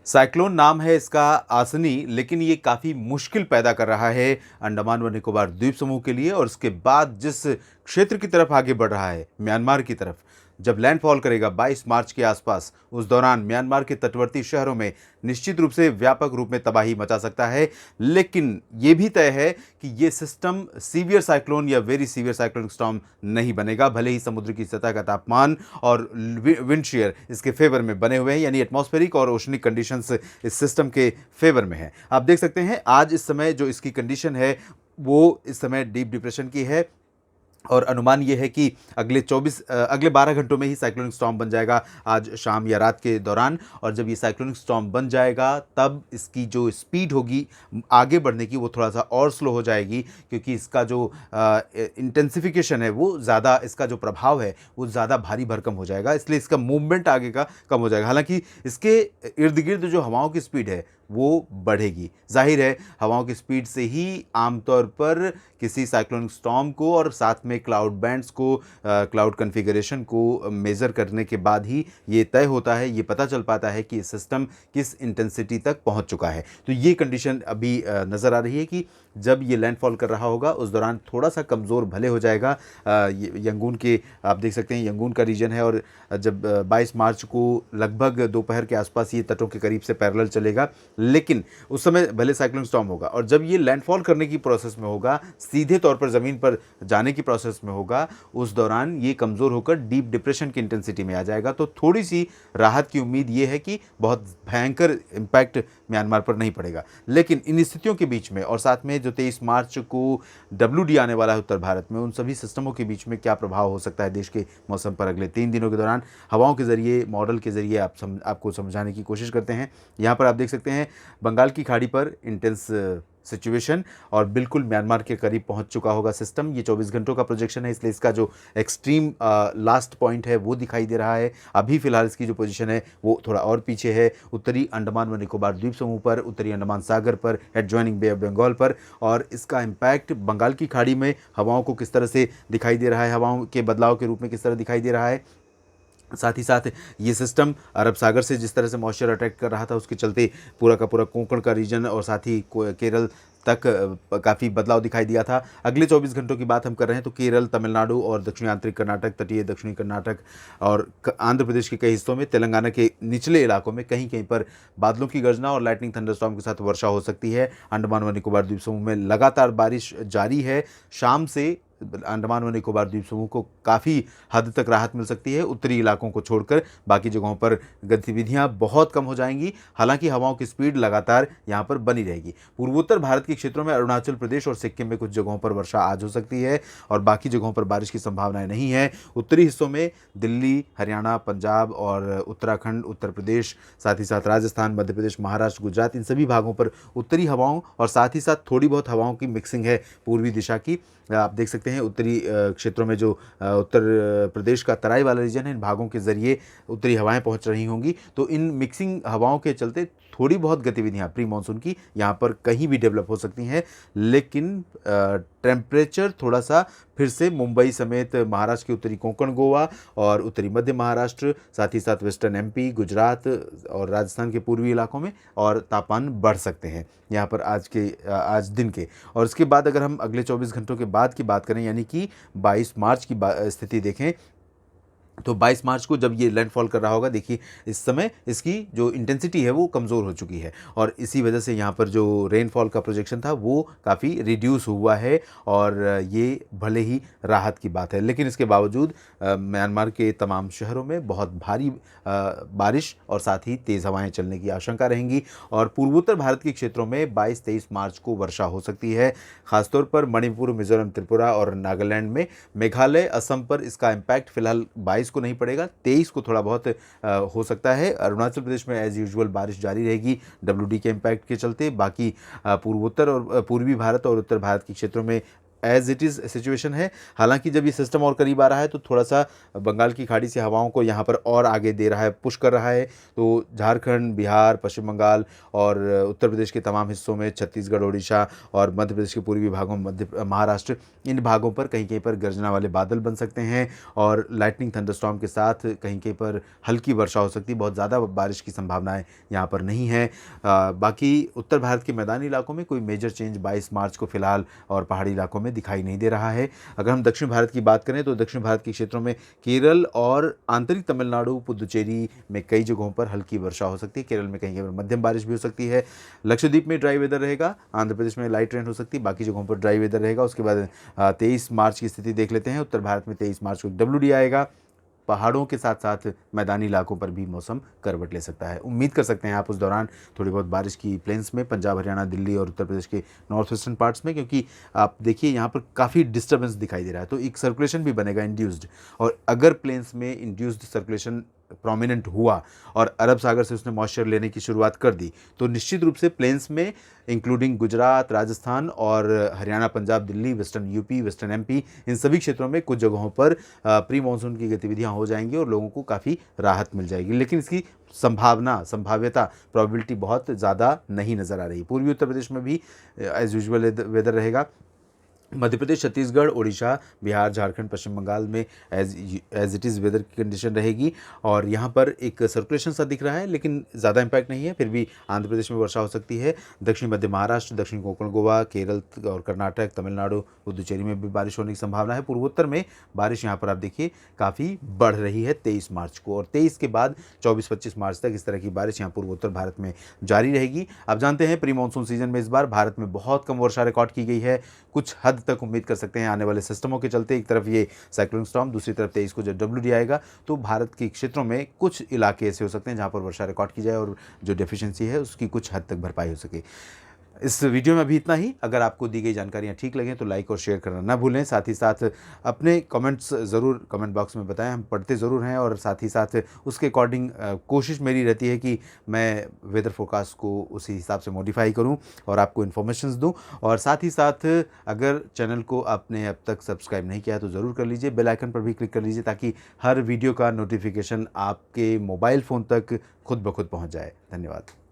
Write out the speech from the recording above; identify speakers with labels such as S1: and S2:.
S1: Cyclone नाम है इसका आसनी, लेकिन ये काफ़ी मुश्किल पैदा कर रहा है अंडमान व निकोबार द्वीप समूह के लिए। और उसके बाद जिस क्षेत्र की तरफ आगे बढ़ रहा है, म्यांमार की तरफ, जब लैंडफॉल करेगा 22 मार्च के आसपास, उस दौरान म्यांमार के तटवर्ती शहरों में निश्चित रूप से व्यापक रूप में तबाही मचा सकता है। लेकिन ये भी तय है कि ये सिस्टम सीवियर साइक्लोन या वेरी सीवियर साइक्लोनिक स्टॉर्म नहीं बनेगा, भले ही समुद्र की सतह का तापमान और विंड शेयर इसके फेवर में बने हुए हैं, यानी एटमॉस्फेरिक और ओशनिक कंडीशंस इस सिस्टम के फेवर में है। आप देख सकते हैं आज इस समय जो इसकी कंडीशन है वो इस समय डीप डिप्रेशन की है, और अनुमान ये है कि अगले 12 घंटों में ही साइक्लोनिक स्टॉर्म बन जाएगा, आज शाम या रात के दौरान। और जब ये साइक्लोनिक स्टॉर्म बन जाएगा तब इसकी जो स्पीड होगी आगे बढ़ने की, वो थोड़ा सा और स्लो हो जाएगी, क्योंकि इसका जो इंटेंसिफिकेशन है वो ज़्यादा, इसका जो प्रभाव है वो ज़्यादा भारी भरकम हो जाएगा, इसलिए इसका मूवमेंट आगे का कम हो जाएगा। हालांकि इसके इर्द गिर्द जो हवाओं की स्पीड है वो बढ़ेगी। जाहिर है हवाओं की स्पीड से ही आमतौर पर किसी साइक्लोनिक स्टॉर्म को और साथ में क्लाउड बैंड्स को, क्लाउड कॉन्फ़िगरेशन को मेज़र करने के बाद ही ये तय होता है, ये पता चल पाता है कि सिस्टम किस इंटेंसिटी तक पहुंच चुका है। तो ये कंडीशन अभी नज़र आ रही है कि जब ये लैंडफॉल कर रहा होगा उस दौरान थोड़ा सा कमज़ोर भले हो जाएगा। यंगून के आप देख सकते हैं, यंगून का रीजन है, और जब 22 मार्च को लगभग दोपहर के आसपास ये तटों के करीब से पैरेलल चलेगा, लेकिन उस समय भले साइक्लोनिक स्टॉर्म होगा, और जब ये लैंडफॉल करने की प्रोसेस में होगा, सीधे तौर पर ज़मीन पर जाने की प्रोसेस में होगा, उस दौरान ये कमज़ोर होकर डीप डिप्रेशन की इंटेंसिटी में आ जाएगा। तो थोड़ी सी राहत की उम्मीद ये है कि बहुत भयंकर इम्पैक्ट म्यांमार पर नहीं पड़ेगा। लेकिन इन स्थितियों के बीच में, और साथ में जो 23 मार्च को WD आने वाला है उत्तर भारत में, उन सभी सिस्टमों के बीच में क्या प्रभाव हो सकता है देश के मौसम पर अगले 3 दिनों के दौरान, हवाओं के ज़रिए, मॉडल के ज़रिए आपको समझाने की कोशिश करते हैं। यहाँ पर आप देख सकते हैं बंगाल की खाड़ी पर इंटेंस सिचुएशन, और बिल्कुल म्यांमार के करीब पहुंच चुका होगा सिस्टम। ये 24 घंटों का प्रोजेक्शन है, इसलिए इसका जो एक्सट्रीम लास्ट पॉइंट है वो दिखाई दे रहा है। अभी फिलहाल इसकी जो पोजीशन है वो थोड़ा और पीछे है, उत्तरी अंडमान व निकोबार द्वीप समूह पर, उत्तरी अंडमान सागर पर, एडजॉइनिंग बे ऑफ बंगाल पर। और इसका इम्पैक्ट बंगाल की खाड़ी में हवाओं को किस तरह से दिखाई दे रहा है, हवाओं के बदलाव के रूप में किस तरह दिखाई दे रहा है। साथ ही साथ ये सिस्टम अरब सागर से जिस तरह से मॉइस्चर अटैक कर रहा था, उसके चलते पूरा का पूरा कोंकण का रीजन और साथ ही केरल तक काफ़ी बदलाव दिखाई दिया था। अगले 24 घंटों की बात हम कर रहे हैं तो केरल, तमिलनाडु और दक्षिणी आंतरिक कर्नाटक, तटीय दक्षिणी कर्नाटक और आंध्र प्रदेश के कई हिस्सों में, तेलंगाना के निचले इलाकों में कहीं कहीं पर बादलों की गर्जना और लाइटनिंग थंडरस्टॉर्म के साथ वर्षा हो सकती है। अंडमान व निकोबार द्वीप समूह में लगातार बारिश जारी है। शाम से अंडमान व निकोबार द्वीप समूह को काफ़ी हद तक राहत मिल सकती है। उत्तरी इलाकों को छोड़कर बाकी जगहों पर गतिविधियां बहुत कम हो जाएंगी। हालांकि हवाओं की स्पीड लगातार यहां पर बनी रहेगी। पूर्वोत्तर भारत के क्षेत्रों में अरुणाचल प्रदेश और सिक्किम में कुछ जगहों पर वर्षा आज हो सकती है और बाकी जगहों पर बारिश की संभावनाएं नहीं है। उत्तरी हिस्सों में दिल्ली, हरियाणा, पंजाब और उत्तराखंड, उत्तर प्रदेश, साथ ही साथ राजस्थान, मध्य प्रदेश, महाराष्ट्र, गुजरात, इन सभी भागों पर उत्तरी हवाओं और साथ ही साथ थोड़ी बहुत हवाओं की मिक्सिंग है पूर्वी दिशा की। आप देख सकते हैं उत्तरी क्षेत्रों में जो उत्तर प्रदेश का तराई वाला रीजन है, इन भागों के ज़रिए उत्तरी हवाएं पहुंच रही होंगी। तो इन मिक्सिंग हवाओं के चलते थोड़ी बहुत गतिविधियां प्री मानसून की यहाँ पर कहीं भी डेवलप हो सकती हैं। लेकिन टेम्परेचर थोड़ा सा फिर से मुंबई समेत महाराष्ट्र के उत्तरी कोंकण, गोवा और उत्तरी मध्य महाराष्ट्र, साथ ही साथ वेस्टर्न MP, गुजरात और राजस्थान के पूर्वी इलाकों में और तापमान बढ़ सकते हैं यहाँ पर आज दिन के। और इसके बाद अगर हम अगले 24 घंटों के बाद की बात करें, यानी कि 22 मार्च की स्थिति देखें, तो 22 मार्च को जब ये लैंडफॉल कर रहा होगा, देखिए इस समय इसकी जो इंटेंसिटी है वो कमज़ोर हो चुकी है और इसी वजह से यहाँ पर जो रेनफॉल का प्रोजेक्शन था वो काफ़ी रिड्यूस हुआ है। और ये भले ही राहत की बात है, लेकिन इसके बावजूद म्यांमार के तमाम शहरों में बहुत भारी बारिश और साथ ही तेज़ हवाएं चलने की आशंका रहेंगी। और पूर्वोत्तर भारत के क्षेत्रों में 22-23 मार्च को वर्षा हो सकती है, खासतौर पर मणिपुर, मिजोरम, त्रिपुरा और नागालैंड में। मेघालय, असम पर इसका इम्पैक्ट फिलहाल 22 को नहीं पड़ेगा, 23 को थोड़ा बहुत हो सकता है। अरुणाचल प्रदेश में एज यूजुअल बारिश जारी रहेगी WD के इम्पैक्ट के चलते। बाकी पूर्वोत्तर और पूर्वी भारत और उत्तर भारत के क्षेत्रों में एज इट इज़ सिचुएशन है। हालांकि जब ये सिस्टम और करीब आ रहा है तो थोड़ा सा बंगाल की खाड़ी से हवाओं को यहाँ पर और आगे दे रहा है, पुश कर रहा है। तो झारखंड, बिहार, पश्चिम बंगाल और उत्तर प्रदेश के तमाम हिस्सों में, छत्तीसगढ़, उड़ीसा और मध्य प्रदेश के पूर्वी भागों, महाराष्ट्र, इन भागों पर कहीं कहीं पर गर्जना वाले बादल बन सकते हैं और लाइटनिंग थंडरस्टॉर्म के साथ कहीं कहीं पर हल्की वर्षा हो सकती है। बहुत ज़्यादा बारिश की संभावनाएं यहाँ पर नहीं है। बाकी उत्तर भारत के मैदानी इलाकों में कोई मेजर चेंज 22 मार्च को फिलहाल और पहाड़ी इलाकों में दिखाई नहीं दे रहा है। अगर हम दक्षिण भारत की बात करें तो दक्षिण भारत के क्षेत्रों में केरल और आंतरिक तमिलनाडु, पुदुचेरी में कई जगहों पर हल्की वर्षा हो सकती है। केरल में कहीं कहीं पर मध्यम बारिश भी हो सकती है। लक्षद्वीप में ड्राई वेदर रहेगा। आंध्र प्रदेश में लाइट रेन हो सकती है। बाकी जगहों पर ड्राई वेदर रहेगा। उसके बाद 23 मार्च की स्थिति देख लेते हैं। उत्तर भारत में 23 मार्च को WD आएगा। पहाड़ों के साथ साथ मैदानी इलाकों पर भी मौसम करवट ले सकता है। उम्मीद कर सकते हैं आप उस दौरान थोड़ी बहुत बारिश की प्लेन्स में, पंजाब, हरियाणा, दिल्ली और उत्तर प्रदेश के नॉर्थ ईस्टर्न पार्ट्स में, क्योंकि आप देखिए यहाँ पर काफ़ी डिस्टर्बेंस दिखाई दे रहा है। तो एक सर्कुलेशन भी बनेगा इंड्यूस्ड, और अगर प्लेन्स में इंड्यूस्ड सर्कुलेशन प्रोमिनेंट हुआ और अरब सागर से उसने मॉइस्चर लेने की शुरुआत कर दी तो निश्चित रूप से प्लेन्स में इंक्लूडिंग गुजरात, राजस्थान और Haryana, Punjab, Delhi, western UP, western MP, इन सभी क्षेत्रों में कुछ जगहों पर प्री मानसून की गतिविधियां हो जाएंगी और लोगों को काफ़ी राहत मिल जाएगी। लेकिन इसकी संभाव्यता, प्रोबेबिलिटी बहुत ज़्यादा नहीं नज़र आ रही। पूर्वी उत्तर प्रदेश में भी एज यूजुअल वेदर रहेगा। मध्य प्रदेश, छत्तीसगढ़, उड़ीसा, बिहार, झारखंड, पश्चिम बंगाल में एज इट इज़ वेदर की कंडीशन रहेगी। और यहाँ पर एक सर्कुलेशन सा दिख रहा है लेकिन ज़्यादा इम्पैक्ट नहीं है। फिर भी आंध्र प्रदेश में वर्षा हो सकती है। दक्षिण मध्य महाराष्ट्र, दक्षिण कोंकण गोवा, केरल और कर्नाटक, तमिलनाडु, पुदुचेरी में भी बारिश होने की संभावना है। पूर्वोत्तर में बारिश यहाँ पर आप देखिए काफ़ी बढ़ रही है 23 मार्च को, और 23 के बाद 24-25 मार्च तक इस तरह की बारिश यहाँ पूर्वोत्तर भारत में जारी रहेगी। आप जानते हैं प्री मानसून सीजन में इस बार भारत में बहुत कम वर्षा रिकॉर्ड की गई है। कुछ हद तक उम्मीद कर सकते हैं आने वाले सिस्टमों के चलते। एक तरफ ये साइक्लोनिक स्टॉर्म, दूसरी तरफ 23 को जब WD आएगा तो भारत के क्षेत्रों में कुछ इलाके ऐसे हो सकते हैं जहां पर वर्षा रिकॉर्ड की जाए और जो डेफिशिएंसी है उसकी कुछ हद तक भरपाई हो सके। इस वीडियो में अभी इतना ही। अगर आपको दी गई जानकारियाँ ठीक लगें तो लाइक और शेयर करना ना भूलें। साथ ही साथ अपने कमेंट्स ज़रूर कमेंट बॉक्स में बताएं, हम पढ़ते ज़रूर हैं। और साथ ही साथ उसके अकॉर्डिंग कोशिश मेरी रहती है कि मैं वेदर फोरकास्ट को उसी हिसाब से मॉडिफाई करूं और आपको इन्फॉर्मेशंस दूं। और साथ ही साथ अगर चैनल को आपने अब तक सब्सक्राइब नहीं किया तो ज़रूर कर लीजिए। बेल आइकन पर भी क्लिक कर लीजिए ताकि हर वीडियो का नोटिफिकेशन आपके मोबाइल फ़ोन तक खुद ब खुद पहुँच जाए। धन्यवाद।